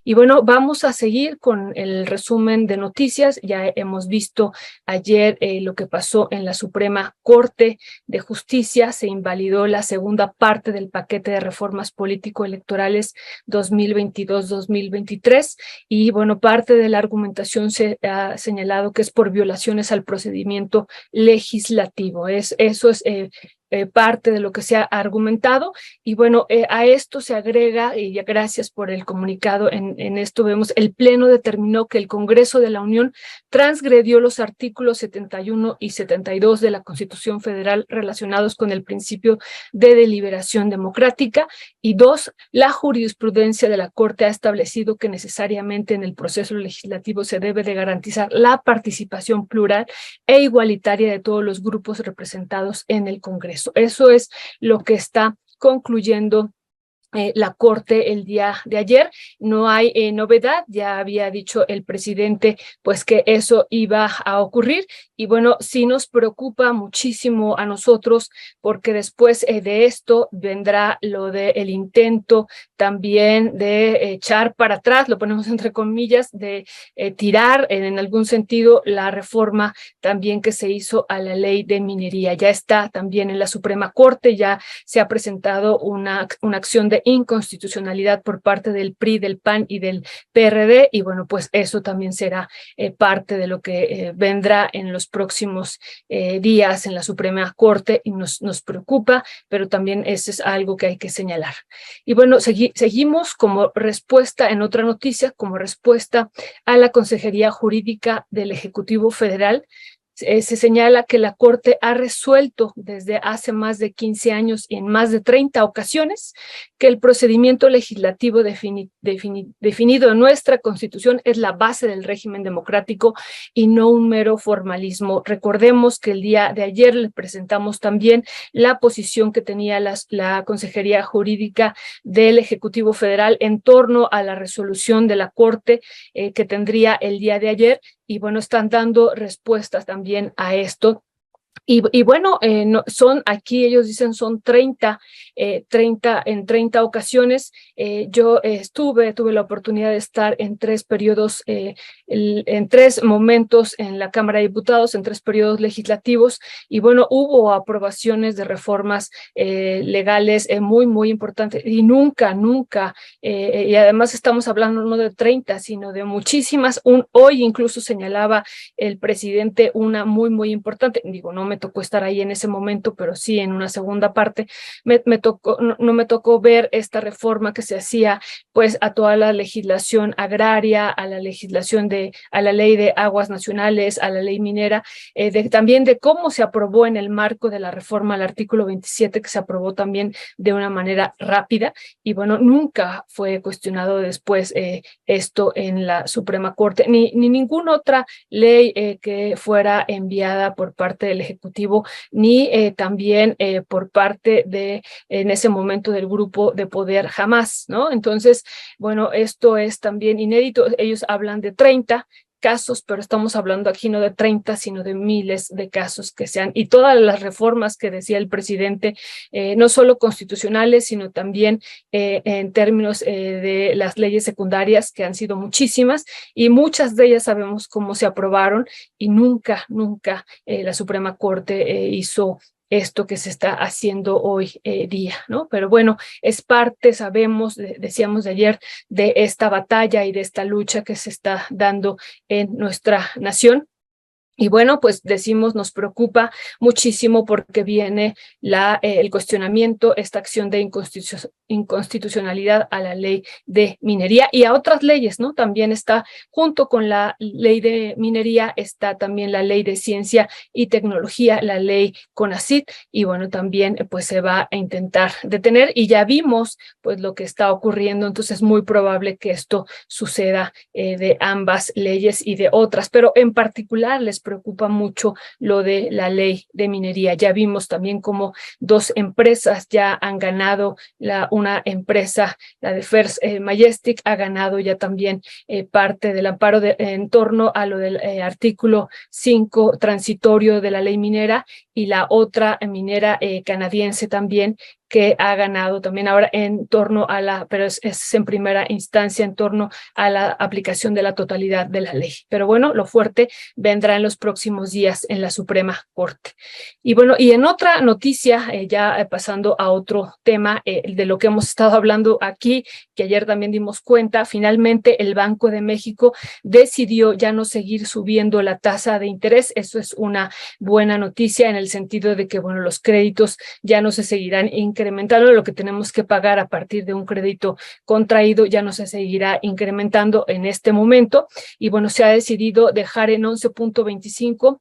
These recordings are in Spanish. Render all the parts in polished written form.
Y bueno, vamos a seguir con el resumen de noticias. Ya hemos visto ayer lo que pasó en la Suprema Corte de Justicia. Se invalidó la segunda parte del paquete de reformas político-electorales 2022-2023. Y bueno, parte de la argumentación se ha señalado que es por violaciones al procedimiento legislativo. Eso es parte de lo que se ha argumentado. Y bueno, a esto se agrega, y ya gracias por el comunicado, en esto vemos, el Pleno determinó que el Congreso de la Unión transgredió los artículos 71 y 72 de la Constitución Federal relacionados con el principio de deliberación democrática. Y dos, la jurisprudencia de la Corte ha establecido que necesariamente en el proceso legislativo se debe de garantizar la participación plural e igualitaria de todos los grupos representados en el Congreso. Eso es lo que está concluyendo la Corte el día de ayer. No hay novedad, ya había dicho el presidente pues que eso iba a ocurrir. Y bueno, sí nos preocupa muchísimo a nosotros, porque después de esto vendrá lo del intento también de echar para atrás, lo ponemos entre comillas, de tirar en algún sentido la reforma también que se hizo a la ley de minería. Ya está también en la Suprema Corte, ya se ha presentado una acción de inconstitucionalidad por parte del PRI, del PAN y del PRD. Y bueno, pues eso también será parte de lo que vendrá en los próximos días en la Suprema Corte, y nos preocupa, pero también eso es algo que hay que señalar. Y bueno, seguimos como respuesta en otra noticia, como respuesta a la Consejería Jurídica del Ejecutivo Federal. Se señala que la Corte ha resuelto desde hace más de 15 años y en más de 30 ocasiones que el procedimiento legislativo definido en nuestra Constitución es la base del régimen democrático y no un mero formalismo. Recordemos que el día de ayer le presentamos también la posición que tenía la Consejería Jurídica del Ejecutivo Federal en torno a la resolución de la Corte que tendría el día de ayer. Y bueno, están dando respuestas también a esto. Y bueno, son aquí, ellos dicen son 30 en 30 ocasiones. Yo tuve la oportunidad de estar en 3 periodos, en 3 momentos en la Cámara de Diputados, en 3 periodos legislativos. Y bueno, hubo aprobaciones de reformas legales muy, muy importantes. Y nunca, y además estamos hablando no de 30, sino de muchísimas. Hoy incluso señalaba el presidente una muy, muy importante. Digo, no me tocó estar ahí en ese momento, pero sí en una segunda parte me tocó, no me tocó ver esta reforma que se hacía pues a toda la legislación agraria, a la legislación a la ley de aguas nacionales, a la ley minera, también de cómo se aprobó en el marco de la reforma al artículo 27, que se aprobó también de una manera rápida. Y bueno, nunca fue cuestionado después esto en la Suprema Corte, ni ninguna otra ley que fuera enviada por parte del Ejecutivo, ni también por parte en ese momento del grupo de poder, jamás, ¿no? Entonces, bueno, esto es también inédito. Ellos hablan de 30 casos, pero estamos hablando aquí no de 30, sino de miles de casos que sean, y todas las reformas que decía el presidente, no solo constitucionales, sino también en términos de las leyes secundarias, que han sido muchísimas, y muchas de ellas sabemos cómo se aprobaron, y nunca la Suprema Corte hizo esto que se está haciendo hoy día, ¿no? Pero bueno, es parte, sabemos, decíamos de ayer, de esta batalla y de esta lucha que se está dando en nuestra nación. Y bueno, pues decimos, nos preocupa muchísimo porque viene el cuestionamiento, esta acción de inconstitucionalidad a la ley de minería y a otras leyes, ¿no? También está, junto con la ley de minería, está también la ley de ciencia y tecnología, la ley CONACYT, y bueno, también pues se va a intentar detener, y ya vimos pues lo que está ocurriendo. Entonces es muy probable que esto suceda de ambas leyes y de otras, pero en particular les preocupa mucho lo de la ley de minería. Ya vimos también cómo 2 empresas ya han ganado, una empresa, la de First Majestic, ha ganado ya también parte del amparo en torno a lo del artículo 5 transitorio de la ley minera, y la otra minera canadiense también, que ha ganado también ahora en torno a pero es en primera instancia en torno a la aplicación de la totalidad de la ley. Pero bueno, lo fuerte vendrá en los próximos días en la Suprema Corte. Y bueno, y en otra noticia, pasando a otro tema de lo que hemos estado hablando aquí, que ayer también dimos cuenta, finalmente el Banco de México decidió ya no seguir subiendo la tasa de interés. Eso es una buena noticia en el sentido de que, bueno, los créditos ya no se seguirán incrementando, lo que tenemos que pagar a partir de un crédito contraído ya no se seguirá incrementando en este momento. Y bueno, se ha decidido dejar en 11.25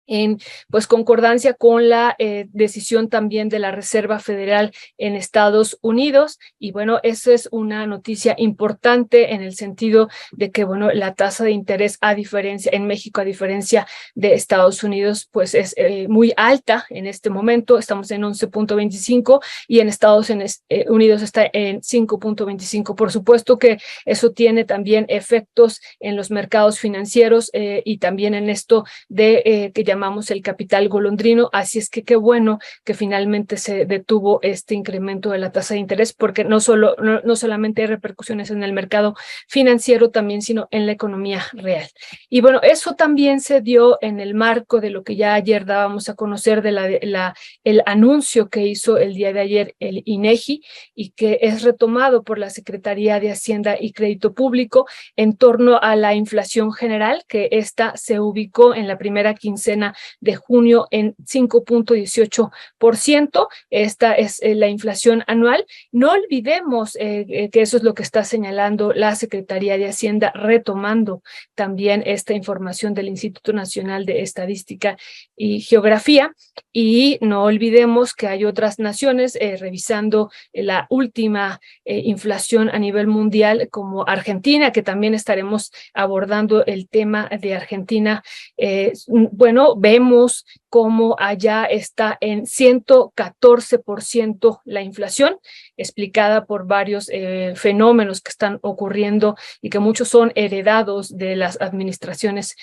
en pues concordancia con la decisión también de la Reserva Federal en Estados Unidos. Y bueno, eso es una noticia importante en el sentido de que, bueno, la tasa de interés en México, a diferencia de Estados Unidos, pues es muy alta en este momento. Estamos en 11.25 y en Estados Unidos está en 5.25. Por supuesto que eso tiene también efectos en los mercados financieros y también en esto de que llamamos el capital golondrino. Así es que qué bueno que finalmente se detuvo este incremento de la tasa de interés, porque no solamente hay repercusiones en el mercado financiero también, sino en la economía real. Y bueno, eso también se dio en el marco de lo que ya ayer dábamos a conocer de el anuncio que hizo el día de ayer el INEGI y que es retomado por la Secretaría de Hacienda y Crédito Público en torno a la inflación general, que esta se ubicó en la primera quincena de junio en 5.18%. Esta es la inflación anual. No olvidemos que eso es lo que está señalando la Secretaría de Hacienda, retomando también esta información del Instituto Nacional de Estadística y Geografía. Y no olvidemos que hay otras naciones revisando la última inflación a nivel mundial, como Argentina, que también estaremos abordando el tema de Argentina. Bueno, vemos cómo allá está en 114% la inflación, explicada por varios fenómenos que están ocurriendo y que muchos son heredados de las administraciones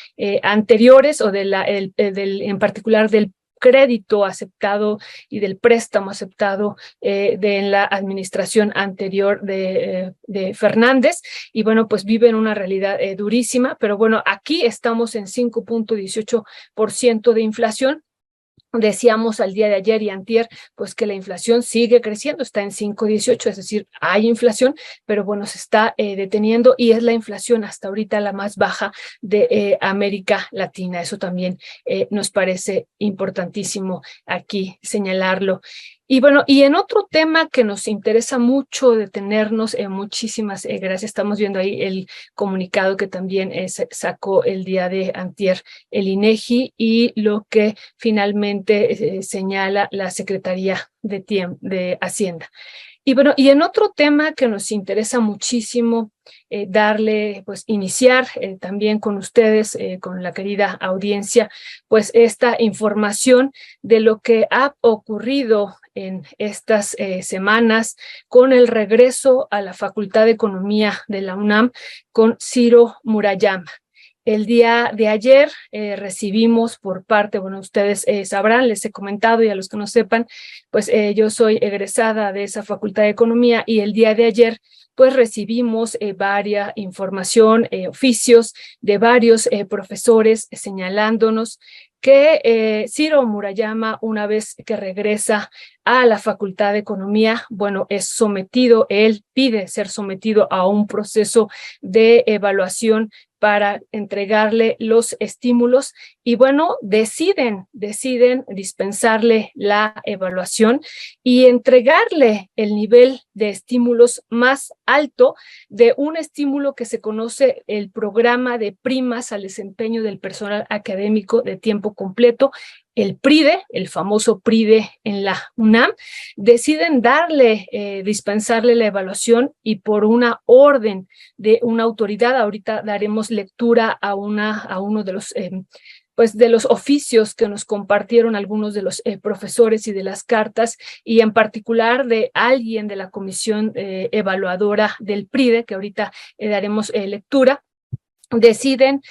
anteriores o en particular del crédito aceptado y del préstamo aceptado en la administración anterior de Fernández. Y bueno, pues viven una realidad durísima, pero bueno, aquí estamos en 5.18% de inflación. Decíamos al día de ayer y antier, pues que la inflación sigue creciendo, está en 5.18, es decir, hay inflación, pero bueno, se está deteniendo y es la inflación hasta ahorita la más baja de América Latina. Eso también nos parece importantísimo aquí señalarlo. Y bueno, y en otro tema que nos interesa mucho detenernos, muchísimas gracias, estamos viendo ahí el comunicado que también sacó el día de antier el INEGI y lo que finalmente señala la Secretaría de Hacienda. Y bueno, y en otro tema que nos interesa muchísimo iniciar también con ustedes, con la querida audiencia, pues esta información de lo que ha ocurrido en estas semanas con el regreso a la Facultad de Economía de la UNAM con Ciro Murayama. El día de ayer recibimos por parte, bueno, ustedes sabrán, les he comentado y a los que no sepan, pues yo soy egresada de esa Facultad de Economía y el día de ayer pues recibimos varias información, oficios de varios profesores señalándonos que Ciro Murayama, una vez que regresa a la Facultad de Economía, bueno, él pide ser sometido a un proceso de evaluación para entregarle los estímulos y bueno, deciden dispensarle la evaluación y entregarle el nivel de estímulos más alto de un estímulo que se conoce el programa de primas al desempeño del personal académico de tiempo completo, el PRIDE, el famoso PRIDE en la UNAM. Deciden dispensarle la evaluación y por una orden de una autoridad, ahorita daremos lectura a uno de los pues de los oficios que nos compartieron algunos de los profesores y de las cartas, y en particular de alguien de la comisión evaluadora del PRIDE, que ahorita daremos lectura. deciden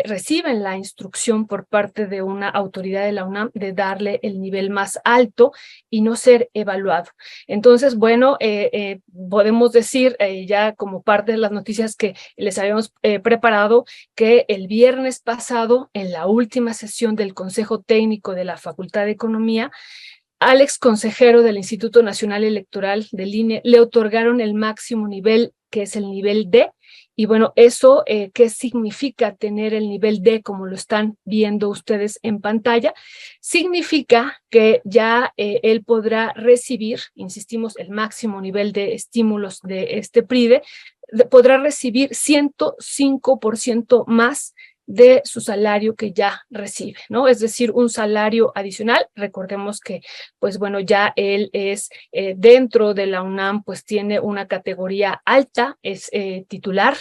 reciben la instrucción por parte de una autoridad de la UNAM de darle el nivel más alto y no ser evaluado. Entonces, bueno, podemos decir ya como parte de las noticias que les habíamos preparado, que el viernes pasado, en la última sesión del Consejo Técnico de la Facultad de Economía, al ex consejero del Instituto Nacional Electoral del INE le otorgaron el máximo nivel, que es el nivel D. Y bueno, eso, ¿qué significa tener el nivel D como lo están viendo ustedes en pantalla? Significa que ya él podrá recibir, insistimos, el máximo nivel de estímulos de este PRIDE, podrá recibir 105% más de su salario que ya recibe, ¿no? Es decir, un salario adicional. Recordemos que, pues bueno, ya él es dentro de la UNAM, pues tiene una categoría alta, es titular,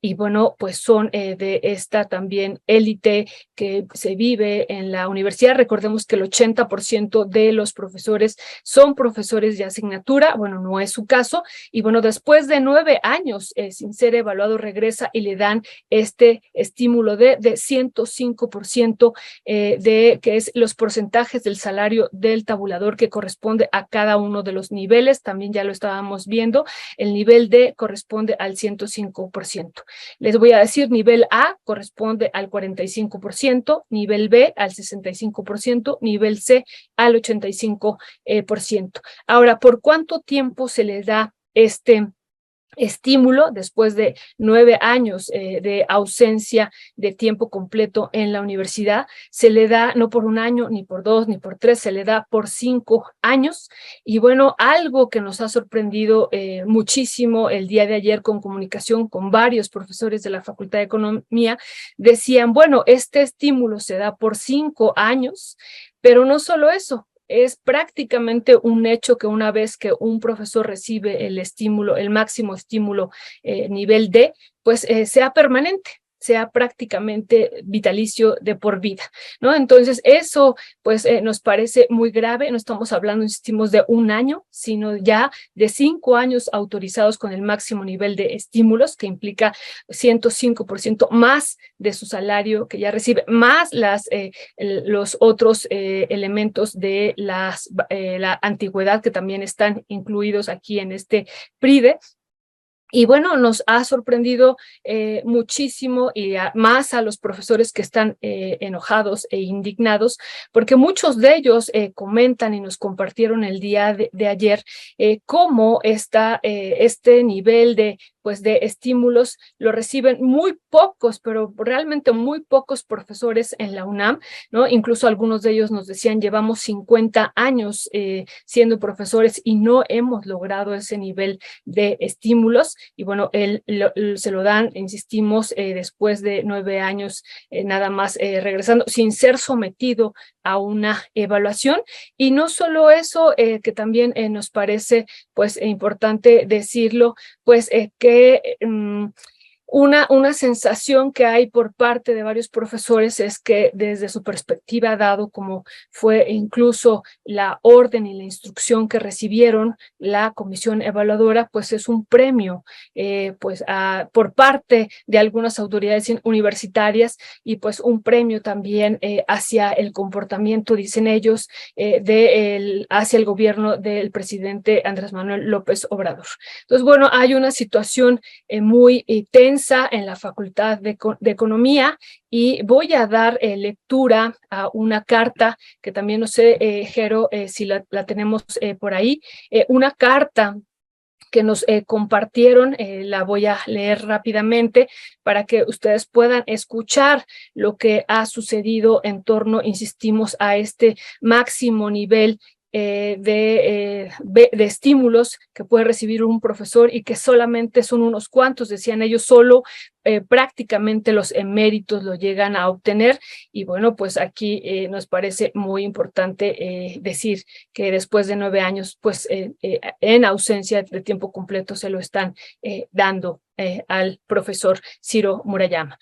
y bueno, pues son de esta también élite que se vive en la universidad. Recordemos que el 80% de los profesores son profesores de asignatura. Bueno, no es su caso, y bueno, después de 9 años sin ser evaluado, regresa y le dan este estímulo de 105% que es los porcentajes del salario del tabulador que corresponde a cada uno de los niveles. También ya lo estábamos viendo, el nivel D corresponde al 105%. Les voy a decir, nivel A corresponde al 45%, nivel B al 65%, nivel C al 85%. Ahora, ¿por cuánto tiempo se le da este estímulo después de 9 años de ausencia de tiempo completo en la universidad? Se le da no por 1 año, ni por 2, ni por 3, se le da por 5 años. Y bueno, algo que nos ha sorprendido muchísimo el día de ayer con comunicación con varios profesores de la Facultad de Economía, decían, bueno, este estímulo se da por 5 años, pero no solo eso. Es prácticamente un hecho que una vez que un profesor recibe el estímulo, el máximo estímulo nivel D, pues sea permanente, sea prácticamente vitalicio de por vida, ¿no? Entonces eso pues nos parece muy grave. No estamos hablando, insistimos, de 1 año, sino ya de 5 años autorizados con el máximo nivel de estímulos, que implica 105% más de su salario que ya recibe, más los otros elementos de la antigüedad que también están incluidos aquí en este PRIDE. Y bueno, nos ha sorprendido muchísimo, y más a los profesores que están enojados e indignados, porque muchos de ellos comentan y nos compartieron el día de ayer cómo este nivel de estímulos lo reciben muy pocos, pero realmente muy pocos profesores en la UNAM, ¿no? Incluso algunos de ellos nos decían, llevamos 50 años siendo profesores y no hemos logrado ese nivel de estímulos. Y bueno, se lo dan, insistimos, después de 9 años nada más regresando, sin ser sometido a una evaluación. Y no solo eso, que también nos parece pues importante decirlo, pues que una sensación que hay por parte de varios profesores es que desde su perspectiva, dado como fue incluso la orden y la instrucción que recibieron la comisión evaluadora, pues es un premio por parte de algunas autoridades universitarias, y pues un premio también hacia el comportamiento, dicen ellos, hacia el gobierno del presidente Andrés Manuel López Obrador. Entonces, bueno, hay una situación muy tensa en la Facultad de Economía, y voy a dar lectura a una carta que también, no sé, Jero, si la tenemos por ahí, una carta que nos compartieron. La voy a leer rápidamente para que ustedes puedan escuchar lo que ha sucedido en torno, insistimos, a este máximo nivel de estímulos que puede recibir un profesor, y que solamente son unos cuantos, decían ellos, solo prácticamente los eméritos lo llegan a obtener. Y bueno, pues aquí nos parece muy importante decir que después de 9 años, pues en ausencia de tiempo completo, se lo están dando al profesor Ciro Murayama.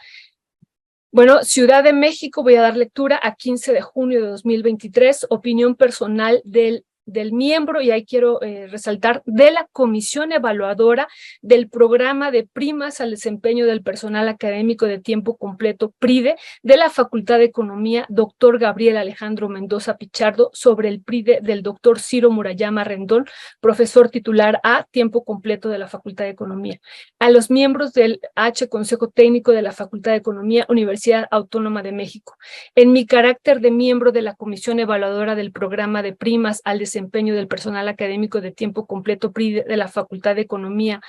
Bueno, Ciudad de México, voy a dar lectura a 15 de junio de 2023, opinión personal del del miembro, y ahí quiero resaltar, de la comisión evaluadora del programa de primas al desempeño del personal académico de tiempo completo PRIDE de la Facultad de Economía, doctor Gabriel Alejandro Mendoza Pichardo, sobre el PRIDE del doctor Ciro Murayama Rendón, profesor titular a tiempo completo de la Facultad de Economía. A los miembros del Consejo Técnico de la Facultad de Economía, Universidad Autónoma de México. En mi carácter de miembro de la comisión evaluadora del programa de primas al desempeño del personal académico de tiempo completo PRIDE de la Facultad de Economía,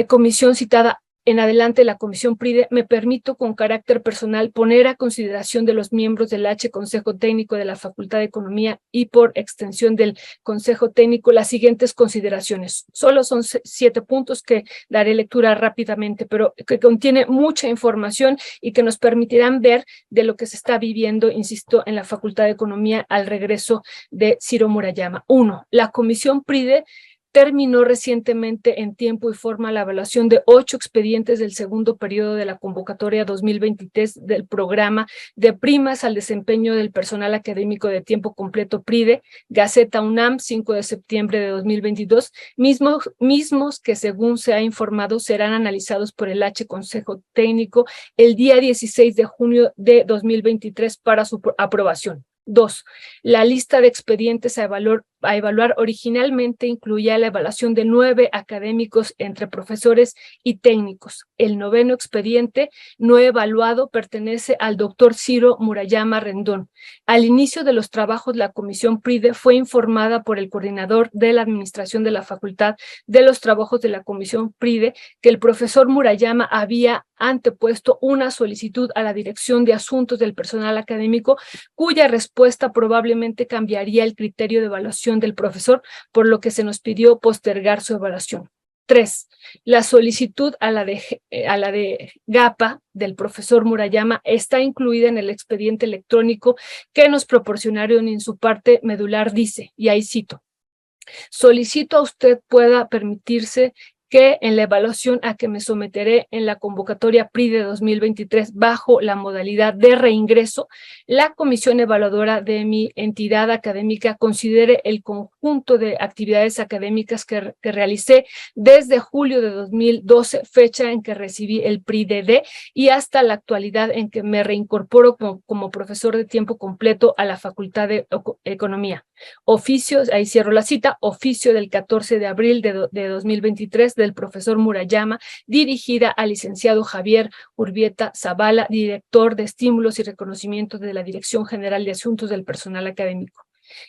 comisión citada en adelante, la comisión PRIDE, me permito con carácter personal poner a consideración de los miembros del Consejo Técnico de la Facultad de Economía y por extensión del Consejo Técnico las siguientes consideraciones. Solo son 7 puntos que daré lectura rápidamente, pero que contiene mucha información y que nos permitirán ver de lo que se está viviendo, insisto, en la Facultad de Economía al regreso de Ciro Murayama. 1. La comisión PRIDE terminó recientemente en tiempo y forma la evaluación de 8 expedientes del segundo periodo de la convocatoria 2023 del programa de primas al desempeño del personal académico de tiempo completo PRIDE, Gaceta UNAM, 5 de septiembre de 2022, mismos que según se ha informado serán analizados por el Consejo Técnico el día 16 de junio de 2023 para su aprobación. 2. La lista de expedientes a evaluar originalmente incluía la evaluación de 9 académicos entre profesores y técnicos. El 9º expediente no evaluado pertenece al doctor Ciro Murayama Rendón. Al inicio de los trabajos, la comisión PRIDE fue informada por el coordinador de la administración de la facultad de los trabajos de la comisión PRIDE que el profesor Murayama había antepuesto una solicitud a la Dirección de Asuntos del Personal Académico, cuya respuesta probablemente cambiaría el criterio de evaluación del profesor, por lo que se nos pidió postergar su evaluación. 3. La solicitud a la de GAPA del profesor Murayama está incluida en el expediente electrónico que nos proporcionaron en su parte medular. Dice, y ahí cito: solicito a usted pueda permitirse que en la evaluación a que me someteré en la convocatoria PRIDE 2023 bajo la modalidad de reingreso, la comisión evaluadora de mi entidad académica considere el conjunto de actividades académicas que realicé desde julio de 2012, fecha en que recibí el PRIDE y hasta la actualidad en que me reincorporo como profesor de tiempo completo a la Facultad de Economía. Oficio, ahí cierro la cita, oficio del 14 de abril de 2023 del profesor Murayama, dirigida al licenciado Javier Urbieta Zavala, director de estímulos y reconocimientos de la Dirección General de Asuntos del Personal Académico.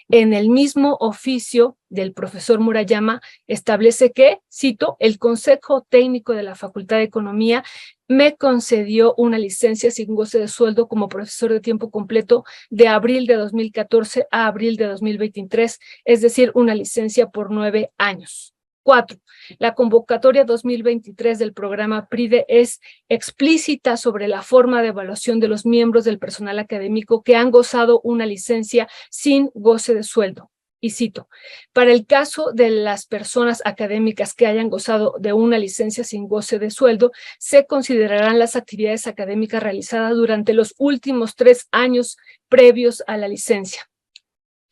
En el mismo oficio del profesor Murayama establece que, cito, el Consejo Técnico de la Facultad de Economía me concedió una licencia sin goce de sueldo como profesor de tiempo completo de abril de 2014 a abril de 2023, es decir, una licencia por 9 años. 4. La convocatoria 2023 del programa PRIDE es explícita sobre la forma de evaluación de los miembros del personal académico que han gozado una licencia sin goce de sueldo. Y cito, para el caso de las personas académicas que hayan gozado de una licencia sin goce de sueldo, se considerarán las actividades académicas realizadas durante los últimos 3 años previos a la licencia.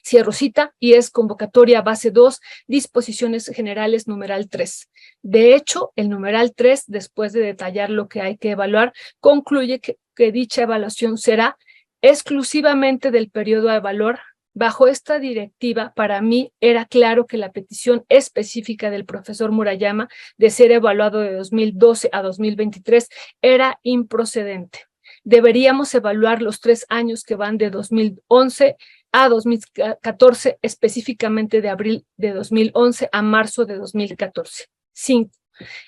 Cierro cita, y es convocatoria base 2, disposiciones generales numeral 3. De hecho, el numeral 3, después de detallar lo que hay que evaluar, concluye que dicha evaluación será exclusivamente del periodo a evaluar. Bajo esta directiva, para mí era claro que la petición específica del profesor Murayama de ser evaluado de 2012 a 2023 era improcedente. Deberíamos evaluar los 3 años que van de 2011 a 2014, específicamente de abril de 2011 a marzo de 2014. 5.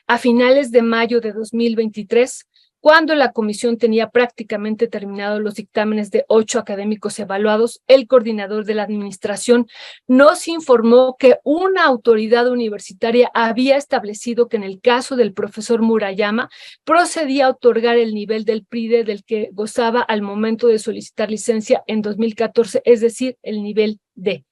A finales de mayo de 2023, cuando la comisión tenía prácticamente terminados los dictámenes de 8 académicos evaluados, el coordinador de la administración nos informó que una autoridad universitaria había establecido que en el caso del profesor Murayama procedía a otorgar el nivel del PRIDE del que gozaba al momento de solicitar licencia en 2014, es decir, el nivel D.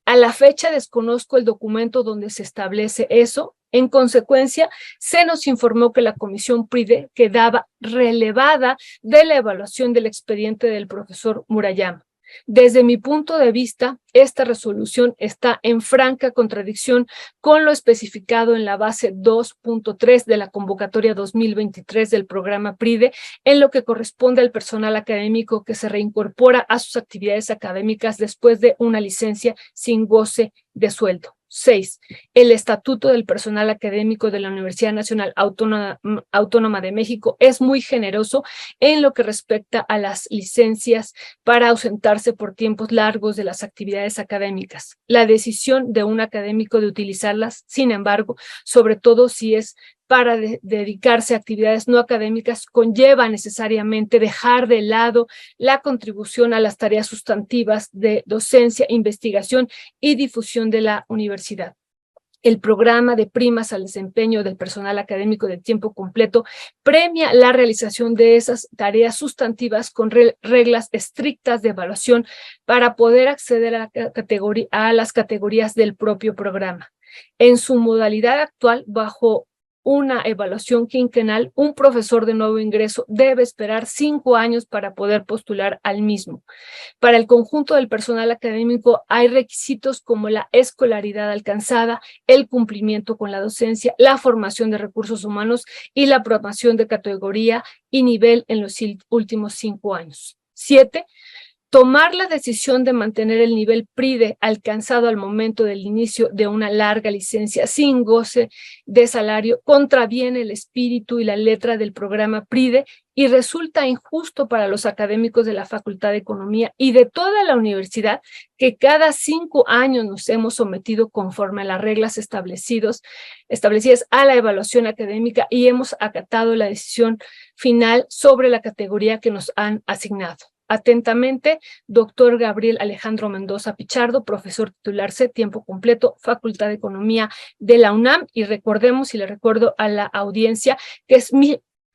A la fecha desconozco el documento donde se establece eso. En consecuencia, se nos informó que la comisión PRIDE quedaba relevada de la evaluación del expediente del profesor Murayama. Desde mi punto de vista, esta resolución está en franca contradicción con lo especificado en la base 2.3 de la convocatoria 2023 del programa PRIDE, en lo que corresponde al personal académico que se reincorpora a sus actividades académicas después de una licencia sin goce de sueldo. 6. El Estatuto del Personal Académico de la Universidad Nacional Autónoma de México es muy generoso en lo que respecta a las licencias para ausentarse por tiempos largos de las actividades académicas. La decisión de un académico de utilizarlas, sin embargo, sobre todo si es para dedicarse a actividades no académicas, conlleva necesariamente dejar de lado la contribución a las tareas sustantivas de docencia, investigación y difusión de la universidad. El programa de primas al desempeño del personal académico de tiempo completo premia la realización de esas tareas sustantivas con reglas estrictas de evaluación para poder acceder a las categorías del propio programa. En su modalidad actual, bajo una evaluación quinquenal, un profesor de nuevo ingreso debe esperar 5 años para poder postular al mismo. Para el conjunto del personal académico hay requisitos como la escolaridad alcanzada, el cumplimiento con la docencia, la formación de recursos humanos y la promoción de categoría y nivel en los últimos 5 años. 7. Tomar la decisión de mantener el nivel PRIDE alcanzado al momento del inicio de una larga licencia sin goce de salario contraviene el espíritu y la letra del programa PRIDE y resulta injusto para los académicos de la Facultad de Economía y de toda la universidad, que cada 5 años nos hemos sometido conforme a las reglas establecidas a la evaluación académica y hemos acatado la decisión final sobre la categoría que nos han asignado. Atentamente, doctor Gabriel Alejandro Mendoza Pichardo, profesor titular C, tiempo completo, Facultad de Economía de la UNAM. Y recordemos, y le recuerdo a la audiencia, que es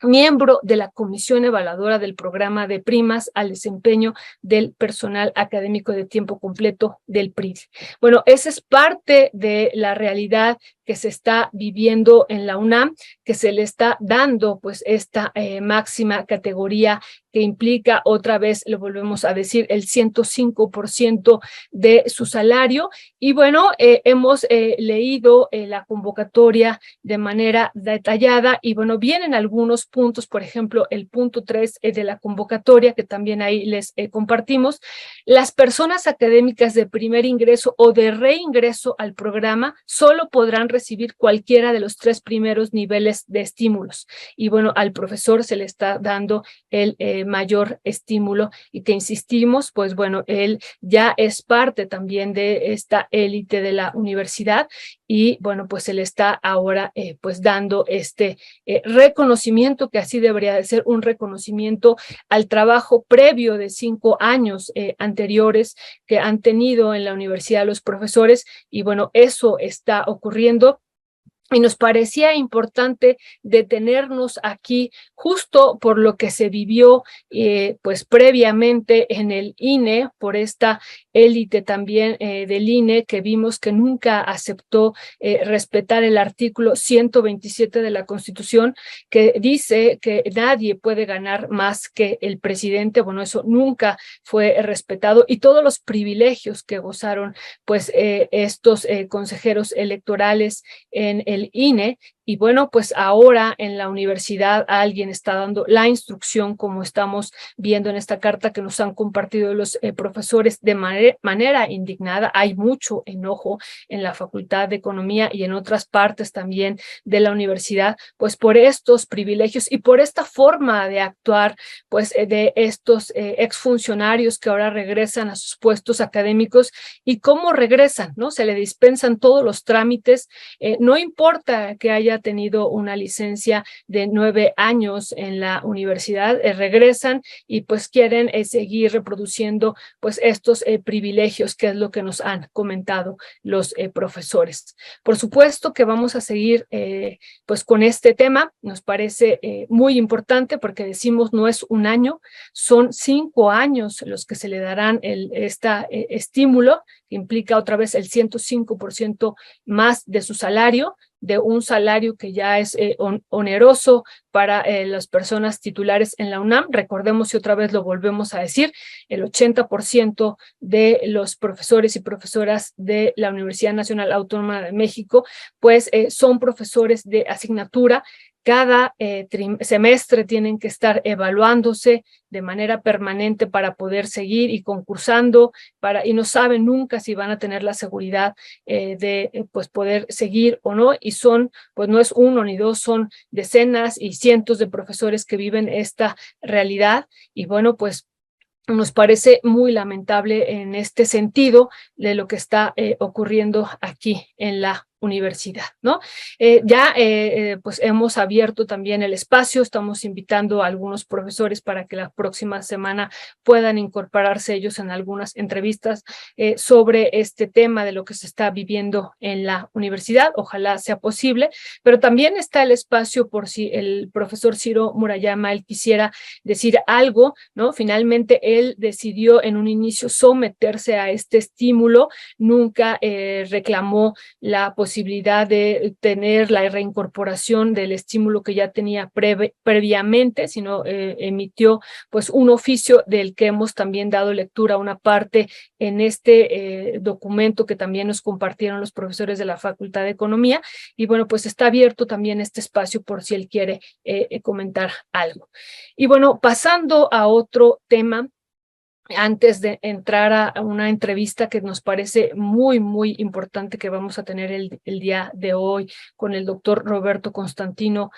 miembro de la Comisión Evaluadora del Programa de Primas al Desempeño del Personal Académico de Tiempo Completo del PRIDE. Bueno, esa es parte de la realidad que se está viviendo en la UNAM, que se le está dando pues esta máxima categoría que implica, otra vez lo volvemos a decir, el 105% de su salario. Y bueno, hemos leído la convocatoria de manera detallada y bueno, vienen algunos puntos, por ejemplo, el punto 3 de la convocatoria, que también ahí les compartimos. Las personas académicas de primer ingreso o de reingreso al programa solo podrán recibir cualquiera de los 3 primeros niveles de estímulos. Y bueno, al profesor se le está dando el mayor estímulo y que insistimos, pues bueno, él ya es parte también de esta élite de la universidad y bueno, pues se le está ahora pues dando este reconocimiento, que así debería de ser, un reconocimiento al trabajo previo de 5 años anteriores que han tenido en la universidad los profesores y bueno, eso está ocurriendo. Y nos parecía importante detenernos aquí justo por lo que se vivió pues previamente en el INE, por esta élite también del INE que vimos que nunca aceptó respetar el artículo 127 de la Constitución, que dice que nadie puede ganar más que el presidente. Bueno, eso nunca fue respetado y todos los privilegios que gozaron pues estos consejeros electorales en el INE. Y bueno, pues ahora en la universidad alguien está dando la instrucción, como estamos viendo en esta carta que nos han compartido los profesores de manera indignada. Hay mucho enojo en la Facultad de Economía y en otras partes también de la universidad, pues por estos privilegios y por esta forma de actuar, pues de estos exfuncionarios que ahora regresan a sus puestos académicos. ¿Y cómo regresan? ¿No? Se le dispensan todos los trámites, no importa que haya tenido una licencia de 9 años en la universidad, regresan y pues quieren seguir reproduciendo pues estos privilegios, que es lo que nos han comentado los profesores. Por supuesto que vamos a seguir pues con este tema, nos parece muy importante porque decimos no es un año, son 5 años los que se le darán estímulo, que implica otra vez el 105% más de su salario. de un salario que ya es oneroso para las personas titulares en la UNAM. Recordemos, y otra vez lo volvemos a decir, el 80% de los profesores y profesoras de la Universidad Nacional Autónoma de México, pues son profesores de asignatura. Cada semestre tienen que estar evaluándose de manera permanente para poder seguir y concursando, y no saben nunca si van a tener la seguridad de pues poder seguir o no, y pues no es uno ni dos, son decenas y cientos de profesores que viven esta realidad. Y bueno, pues nos parece muy lamentable en este sentido de lo que está ocurriendo aquí en la universidad, ¿no? Pues hemos abierto también el espacio, estamos invitando a algunos profesores para que la próxima semana puedan incorporarse ellos en algunas entrevistas sobre este tema de lo que se está viviendo en la universidad. Ojalá sea posible, pero también está el espacio por si el profesor Ciro Murayama él quisiera decir algo, ¿no? Finalmente él decidió en un inicio someterse a este estímulo, nunca reclamó la posibilidad de tener la reincorporación del estímulo que ya tenía previamente, sino emitió pues un oficio del que hemos también dado lectura una parte en este documento que también nos compartieron los profesores de la Facultad de Economía. Y bueno, pues está abierto también este espacio por si él quiere comentar algo. Y bueno, pasando a otro tema, antes de entrar a una entrevista que nos parece muy, muy importante que vamos a tener el día de hoy con el doctor Roberto Constantino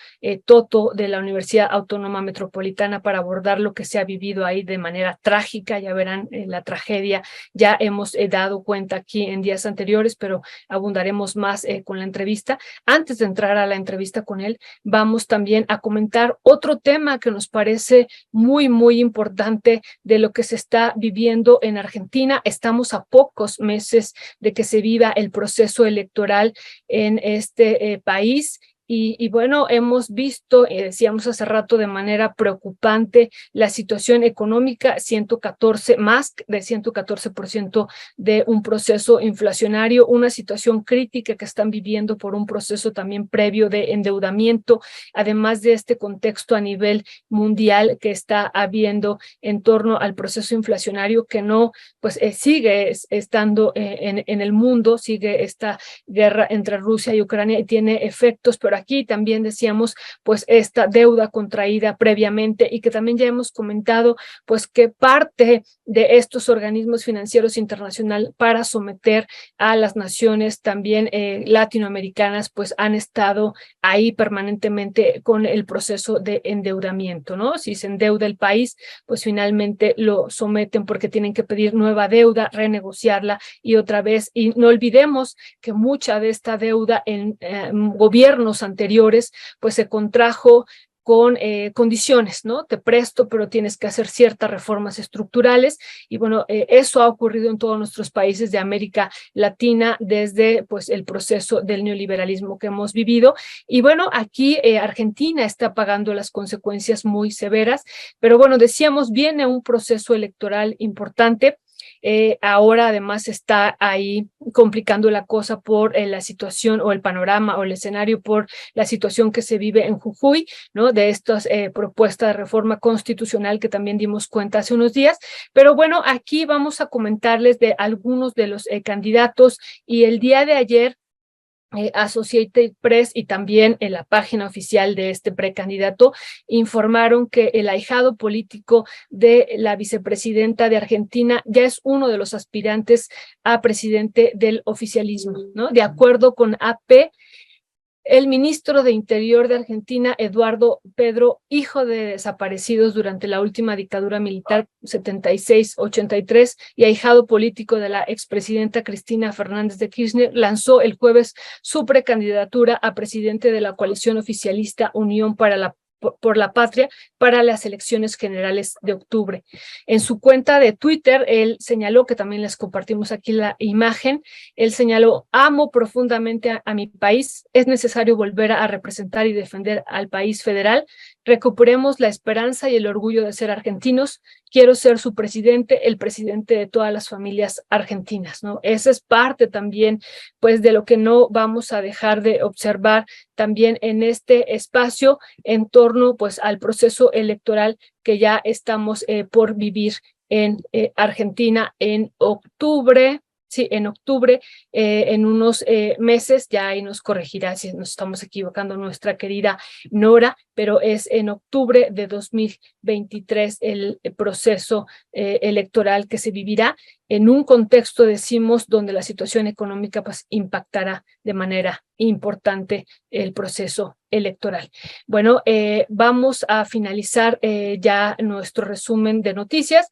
Toto de la Universidad Autónoma Metropolitana para abordar lo que se ha vivido ahí de manera trágica. Ya verán la tragedia, ya hemos dado cuenta aquí en días anteriores, pero abundaremos más con la entrevista. Antes de entrar a la entrevista con él, vamos también a comentar otro tema que nos parece muy, muy importante de lo que se está viviendo en Argentina. Estamos a pocos meses de que se viva el proceso electoral en este país. Y bueno, hemos visto, decíamos hace rato, de manera preocupante la situación económica, más de 114% de un proceso inflacionario, una situación crítica que están viviendo por un proceso también previo de endeudamiento, además de este contexto a nivel mundial que está habiendo en torno al proceso inflacionario que no, pues sigue estando en el mundo, sigue esta guerra entre Rusia y Ucrania y tiene efectos, pero aquí también decíamos, pues esta deuda contraída previamente y que también ya hemos comentado, pues que parte de estos organismos financieros internacionales para someter a las naciones también latinoamericanas, pues han estado ahí permanentemente con el proceso de endeudamiento, ¿no? Si se endeuda el país, pues finalmente lo someten porque tienen que pedir nueva deuda, renegociarla y otra vez. Y no olvidemos que mucha de esta deuda en gobiernos anteriores, pues se contrajo con condiciones, ¿no? Te presto, pero tienes que hacer ciertas reformas estructurales. Y bueno, eso ha ocurrido en todos nuestros países de América Latina desde pues el proceso del neoliberalismo que hemos vivido. Y bueno, aquí Argentina está pagando las consecuencias muy severas, pero bueno, decíamos, viene un proceso electoral importante. Ahora además está ahí complicando la cosa por la situación o el panorama o el escenario por la situación que se vive en Jujuy, ¿no? De estas propuestas de reforma constitucional que también dimos cuenta hace unos días. Pero bueno, aquí vamos a comentarles de algunos de los candidatos y el día de ayer Associated Press y también en la página oficial de este precandidato informaron que el ahijado político de la vicepresidenta de Argentina ya es uno de los aspirantes a presidente del oficialismo, ¿no? De acuerdo con AP, el ministro de Interior de Argentina, Eduardo Pedro, hijo de desaparecidos durante la última dictadura militar 76-83 y ahijado político de la expresidenta Cristina Fernández de Kirchner, lanzó el jueves su precandidatura a presidente de la coalición oficialista Unión por la Patria para las elecciones generales de octubre. En su cuenta de Twitter, él señaló, que también les compartimos aquí la imagen, él señaló: amo profundamente a mi país, es necesario volver a representar y defender al país federal, Recuperemos la esperanza y el orgullo de ser argentinos. Quiero ser su presidente, el presidente de todas las familias argentinas, ¿no? Esa es parte también, pues, de lo que no vamos a dejar de observar también en este espacio en torno, pues, al proceso electoral que ya estamos por vivir en Argentina en octubre. Sí, en octubre, en unos meses, ya ahí nos corregirá si nos estamos equivocando nuestra querida Nora, pero es en octubre de 2023 el proceso electoral que se vivirá en un contexto, decimos, donde la situación económica pues impactará de manera importante el proceso electoral. Bueno, vamos a finalizar ya nuestro resumen de noticias.